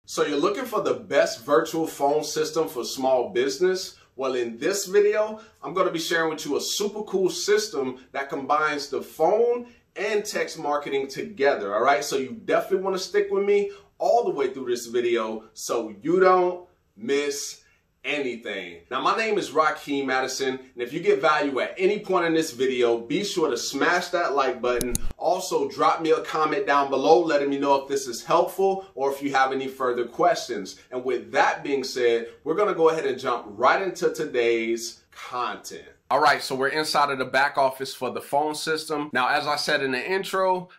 So you're looking for the best virtual phone system for small business? Well, in this video, I'm going to be sharing with you a super cool system that combines the phone and text marketing together. All right, so you definitely want to stick with me all the way through this video so you don't miss anything. Now, my name is Rakeem Madison, and if you get value at any point in this video, be sure to smash that like button. Also, drop me a comment down below letting me know if this is helpful or if you have any further questions. And with that being said, we're going to go ahead and jump right into today's content. All right, so we're inside of the back office for the phone system. Now, as I said in the intro,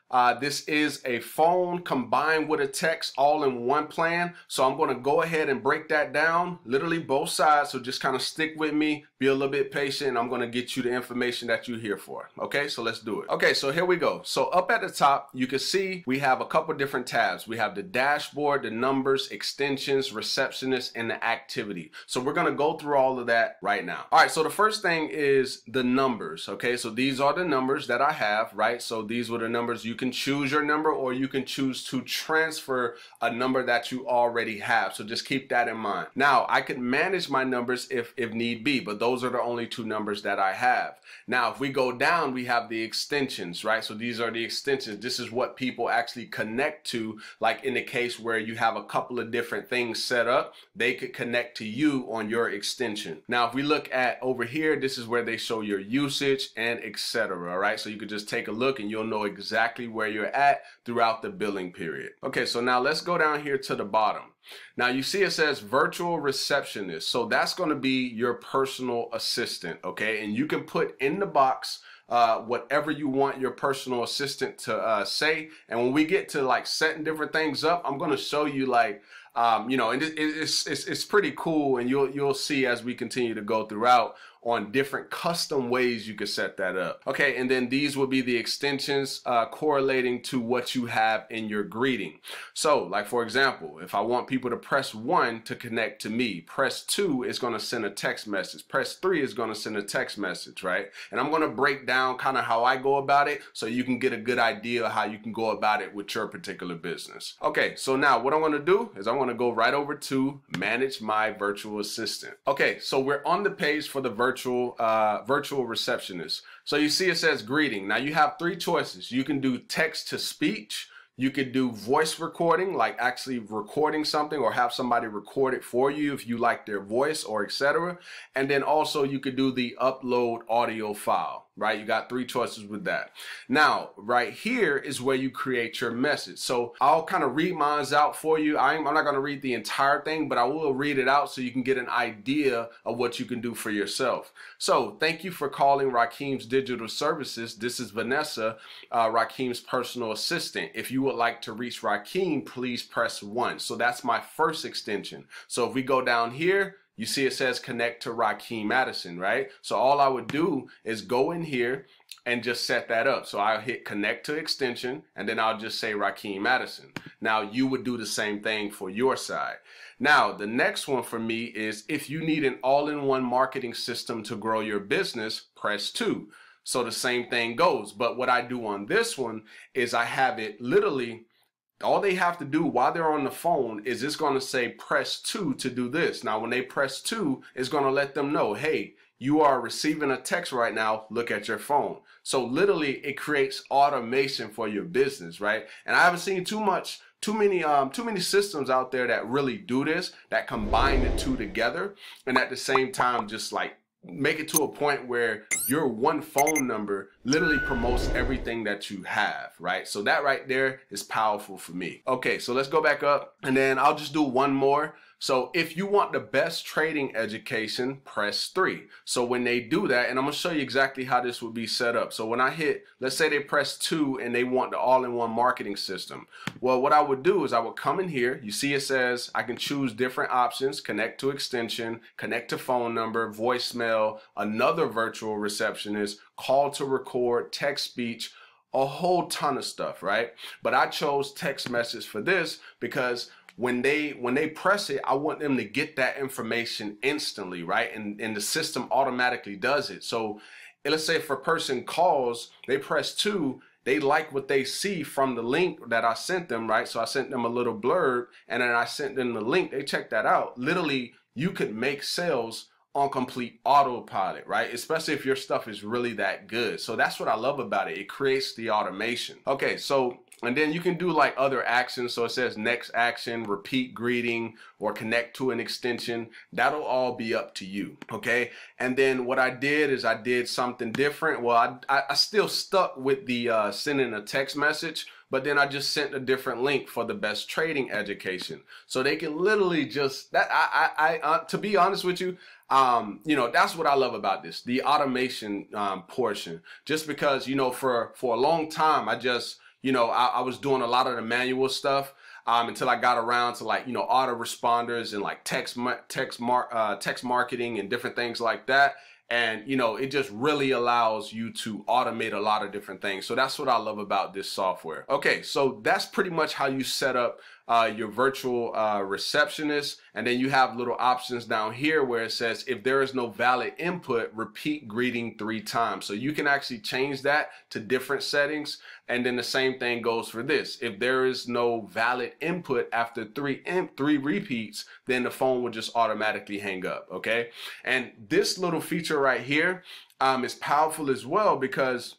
this is a phone combined with a text all in one plan. So I'm going to go ahead and break that down, literally both sides. So just kind of stick with me, be a little bit patient. I'm going to get you the information that you're here for. Okay, so let's do it. Okay, so here we go. So up at the top, you can see we have a couple different tabs. We have the dashboard, the numbers, extensions, receptionist, and the activity. So we're going to go through all of that right now. All right, so the first thing is the numbers. Okay, so these are the numbers that I have, right? So these were the numbers. You can choose your number or you can choose to transfer a number that you already have. So just keep that in mind. Now, I could manage my numbers if need be, but those are the only two numbers that I have. Now, if we go down, we have the extensions, right? So these are the extensions. This is what people actually connect to, like in the case where you have a couple of different things set up, they could connect to you on your extension. Now, if we look at over here, this is where they show your usage and etc. All right, so you could just take a look and you'll know exactly where you're at throughout the billing period. Okay, so now let's go down here to the bottom. Now you see it says virtual receptionist. So that's going to be your personal assistant. Okay, and you can put in the box whatever you want your personal assistant to say. And when we get to like setting different things up, I'm going to show you like you know, and it's pretty cool, and you'll see as we continue to go throughout on different custom ways you could set that up. Okay, and then these will be the extensions correlating to what you have in your greeting. So like for example, if I want people to press 1 to connect to me, press 2 is going to send a text message, press 3 is going to send a text message, right? And I'm going to break down kind of how I go about it so you can get a good idea of how you can go about it with your particular business. Okay, so now what I'm going to do is I'm going to go right over to manage my virtual assistant. Okay, so we're on the page for the virtual receptionist. So you see it says greeting. Now you have three choices. You can do text to speech. You could do voice recording, like actually recording something or have somebody record it for you if you like their voice or etc. And then also you could do the upload audio file, right? You got three choices with that. Now, right here is where you create your message. So I'll kind of read mine out for you. I'm not going to read the entire thing, but I will read it out so you can get an idea of what you can do for yourself. So thank you for calling Rakeem's Digital Services. This is Vanessa, Rakeem's personal assistant. If you would like to reach Rakeem, please press 1. So that's my first extension. So if we go down here, you see it says connect to Rakeem Madison, right? So all I would do is go in here and just set that up. So I'll hit connect to extension and then I'll just say Rakeem Madison. Now you would do the same thing for your side. Now the next one for me is if you need an all-in-one marketing system to grow your business, press 2. So the same thing goes. But what I do on this one is I have it literally, all they have to do while they're on the phone is it's going to say press 2 to do this. Now, when they press 2, it's going to let them know, hey, you are receiving a text right now. Look at your phone. So literally it creates automation for your business, right? And I haven't seen too many systems out there that really do this, that combine the two together and at the same time just like make it to a point where your one phone number literally promotes everything that you have, right? So that right there is powerful for me. Okay, so let's go back up and then I'll just do one more. So if you want the best trading education, press 3. So when they do that, and I'm gonna show you exactly how this would be set up. So when I hit, let's say they press 2 and they want the all-in-one marketing system. Well, what I would do is I would come in here. You see it says I can choose different options, connect to extension, connect to phone number, voicemail, another virtual receptionist, call to record, text speech, a whole ton of stuff, right? But I chose text message for this because when they press it, I want them to get that information instantly, right? And the system automatically does it. So let's say if a person calls, they press 2, they like what they see from the link that I sent them, right? So I sent them a little blurb, and then I sent them the link. They checked that out. Literally, you could make sales on complete autopilot, right? Especially if your stuff is really that good. So that's what I love about it. It creates the automation. Okay, so, and then you can do like other actions. So it says next action, repeat greeting, or connect to an extension. That'll all be up to you, okay? And then what I did is I did something different. Well, I still stuck with the sending a text message, but then I just sent a different link for the best trading education. So they can literally just, to be honest with you, you know, that's what I love about this, the automation portion. Just because, you know, for a long time, I just, you know, I was doing a lot of the manual stuff until I got around to, like, you know, autoresponders and like text marketing and different things like that. And, you know, it just really allows you to automate a lot of different things. So that's what I love about this software. Okay, so that's pretty much how you set up your virtual receptionist. And then you have little options down here where it says, if there is no valid input, repeat greeting 3 times. So you can actually change that to different settings. And then the same thing goes for this. If there is no valid input after three repeats, then the phone will just automatically hang up, okay? And this little feature right here is powerful as well, because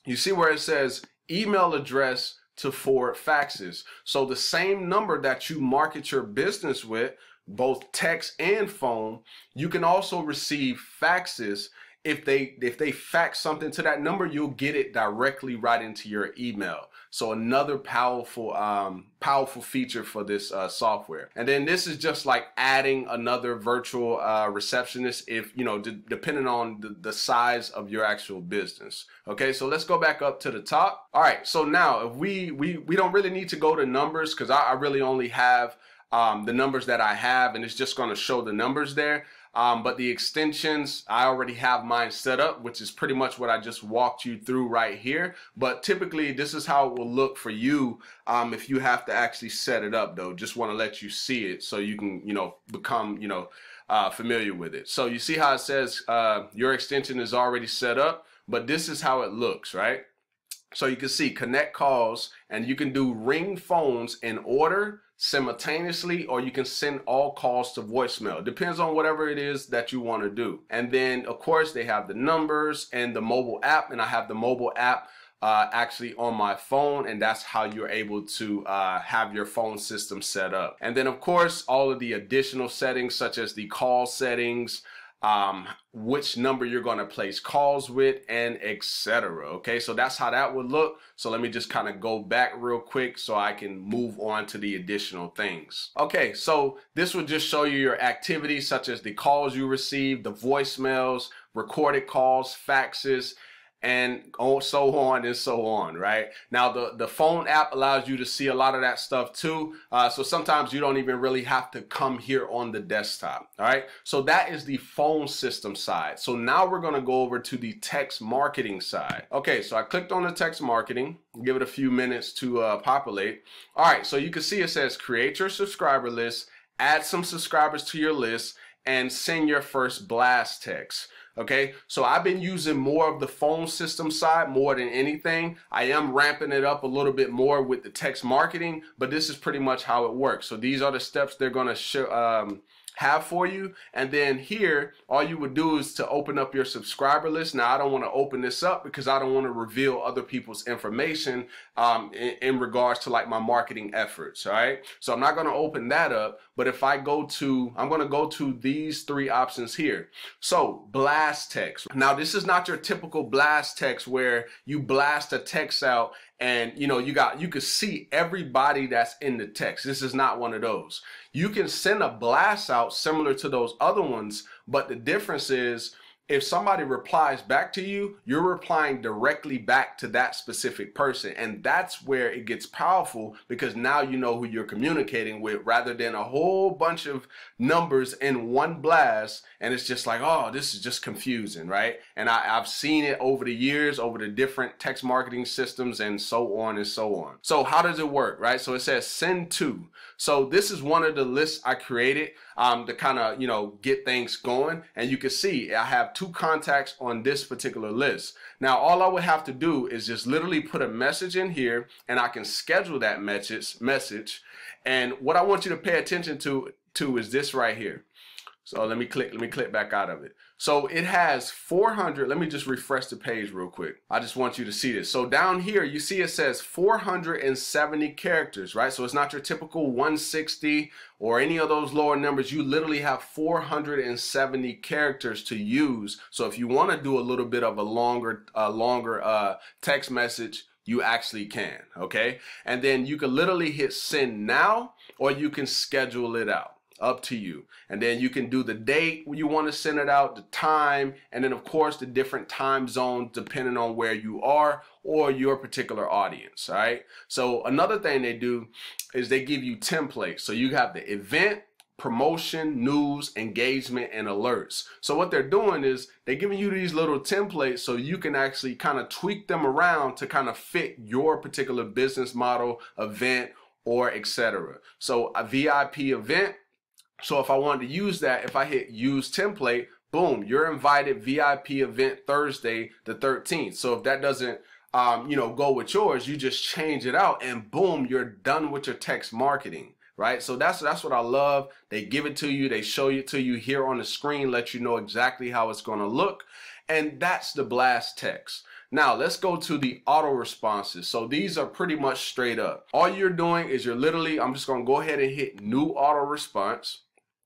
you see where it says email address to forward faxes. So the same number that you market your business with, both text and phone, you can also receive faxes. If they fax something to that number, you'll get it directly right into your email. So another powerful feature for this software. And then this is just like adding another virtual receptionist, if, you know, depending on the size of your actual business. Okay, so let's go back up to the top. All right, so now if we don't really need to go to numbers, because I really only have the numbers that I have, and it's just going to show the numbers there. But the extensions, I already have mine set up, which is pretty much what I just walked you through right here. But typically, this is how it will look for you if you have to actually set it up, though. Just want to let you see it so you can, you know, become, you know, familiar with it. So you see how it says your extension is already set up, but this is how it looks, right? So you can see connect calls, and you can do ring phones in order simultaneously, or you can send all calls to voicemail. Depends on whatever it is that you want to do. And then of course they have the numbers and the mobile app, and I have the mobile app actually on my phone, and that's how you're able to have your phone system set up. And then of course all of the additional settings, such as the call settings, which number you're going to place calls with, and etc. Okay, so that's how that would look. So let me just kind of go back real quick so I can move on to the additional things. Okay, so this would just show you your activities, such as the calls you receive, the voicemails, recorded calls, faxes, and so on and so on, right? Now, the phone app allows you to see a lot of that stuff too. So sometimes you don't even really have to come here on the desktop, all right? So that is the phone system side. So now we're gonna go over to the text marketing side. Okay, so I clicked on the text marketing, give it a few minutes to populate. All right, so you can see it says create your subscriber list, add some subscribers to your list, and send your first blast text. Okay, so I've been using more of the phone system side more than anything. I am ramping it up a little bit more with the text marketing, but this is pretty much how it works. So these are the steps they're going to show, have for you. And then here, all you would do is to open up your subscriber list. Now, I don't want to open this up because I don't want to reveal other people's information in regards to like my marketing efforts. All right, so I'm not going to open that up. But if I go to, I'm going to go to these 3 options here. So blast text. Now, this is not your typical blast text where you blast a text out and, you know, you can see everybody that's in the text. This is not one of those. You can send a blast out similar to those other ones, but the difference is if somebody replies back to you, you're replying directly back to that specific person. And that's where it gets powerful, because now you know who you're communicating with, rather than a whole bunch of numbers in one blast. And it's just like, oh, this is just confusing, right? And I've seen it over the years, over the different text marketing systems and so on and so on. So how does it work, right? So it says send to. So this is one of the lists I created to kind of, you know, get things going. And you can see I have 2 contacts on this particular list. Now, all I would have to do is just literally put a message in here and I can schedule that message. And what I want you to pay attention to is this right here. So let me click back out of it. So it has 400. Let me just refresh the page real quick. I just want you to see this. So down here, you see it says 470 characters, right? So it's not your typical 160 or any of those lower numbers. You literally have 470 characters to use. So if you want to do a little bit of a longer text message, you actually can, okay? And then you can literally hit send now, or you can schedule it out. Up to you. And then you can do the date when you want to send it out, the time, and then of course the different time zones depending on where you are or your particular audience. All right. So another thing they do is they give you templates. So you have the event, promotion, news, engagement, and alerts. So what they're doing is they're giving you these little templates so you can actually kind of tweak them around to kind of fit your particular business model, event, or etc. So a VIP event. So if I wanted to use that, if I hit use template, boom, you're invited VIP event Thursday the 13th. So if that doesn't, you know, go with yours, you just change it out and boom, you're done with your text marketing, right? So that's what I love. They give it to you. They show it to you here on the screen, let you know exactly how it's going to look. And that's the blast text. Now let's go to the auto responses. So these are pretty much straight up. All you're doing is you're literally, I'm just going to go ahead and hit new auto response.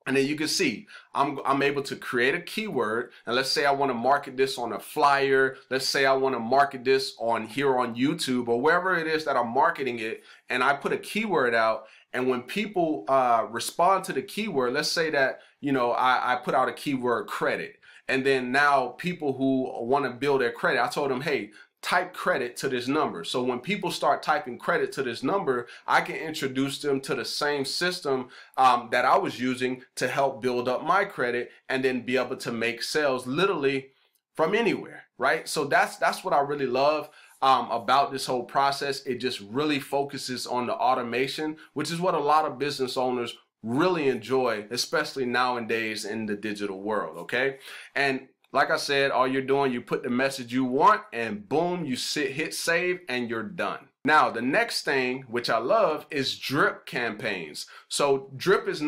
And then you can see I'm able to create a keyword. And let's say I want to market this on a flyer. Let's say I want to market this on YouTube or wherever it is that I'm marketing it. And I put a keyword out. And when people respond to the keyword, let's say that, you know, I put out a keyword credit. And then now people who want to build their credit, I told them, hey, type credit to this number. So when people start typing credit to this number, I can introduce them to the same system that I was using to help build up my credit and then be able to make sales literally from anywhere, right? So that's what I really love about this whole process. It just really focuses on the automation, which is what a lot of business owners really enjoy, especially nowadays in the digital world, okay? And like I said, all you're doing, you put the message you want and boom, you hit save and you're done. Now, the next thing, which I love, is drip campaigns. So drip is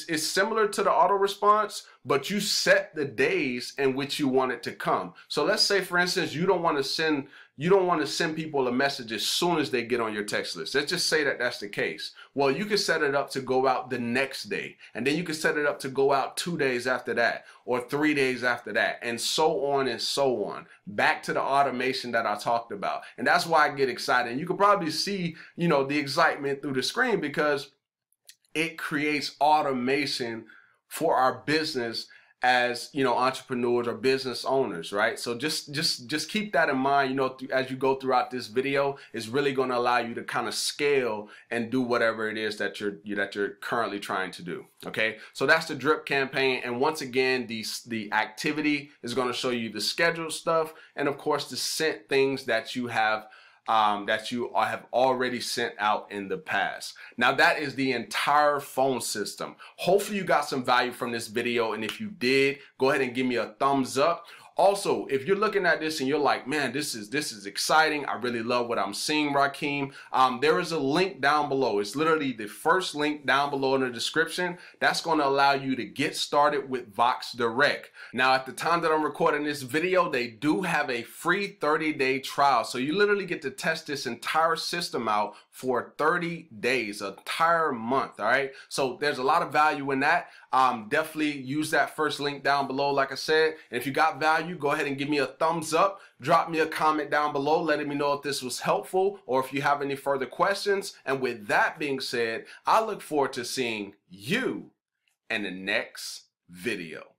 it's similar to the auto response, but you set the days in which you want it to come. So let's say, for instance, you don't want to send people a message as soon as they get on your text list. Let's just say that that's the case. Well, you can set it up to go out the next day, and then you can set it up to go out 2 days after that, or 3 days after that, and so on and so on. Back to the automation that I talked about. And that's why I get excited. And you can probably see, you know, the excitement through the screen because it creates automation for our business as, you know, entrepreneurs or business owners, right? So just keep that in mind, you know, as you go throughout this video. It's really going to allow you to kind of scale and do whatever it is that you're currently trying to do. Okay, so that's the drip campaign. And once again, the activity is going to show you the scheduled stuff and of course the sent things that you have already sent out in the past. Now that is the entire phone system. Hopefully you got some value from this video, and if you did, go ahead and give me a thumbs up. Also, if you're looking at this and you're like, man, this is exciting, I really love what I'm seeing, Rakeem, there is a link down below. It's literally the first link down below in the description. That's going to allow you to get started with Vox Direct. Now, at the time that I'm recording this video, they do have a free 30-day trial. So you literally get to test this entire system out for 30 days, an entire month, all right? So there's a lot of value in that. Definitely use that first link down below, like I said. And if you got value, go ahead and give me a thumbs up. Drop me a comment down below letting me know if this was helpful or if you have any further questions. And with that being said, I look forward to seeing you in the next video.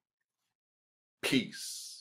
Peace.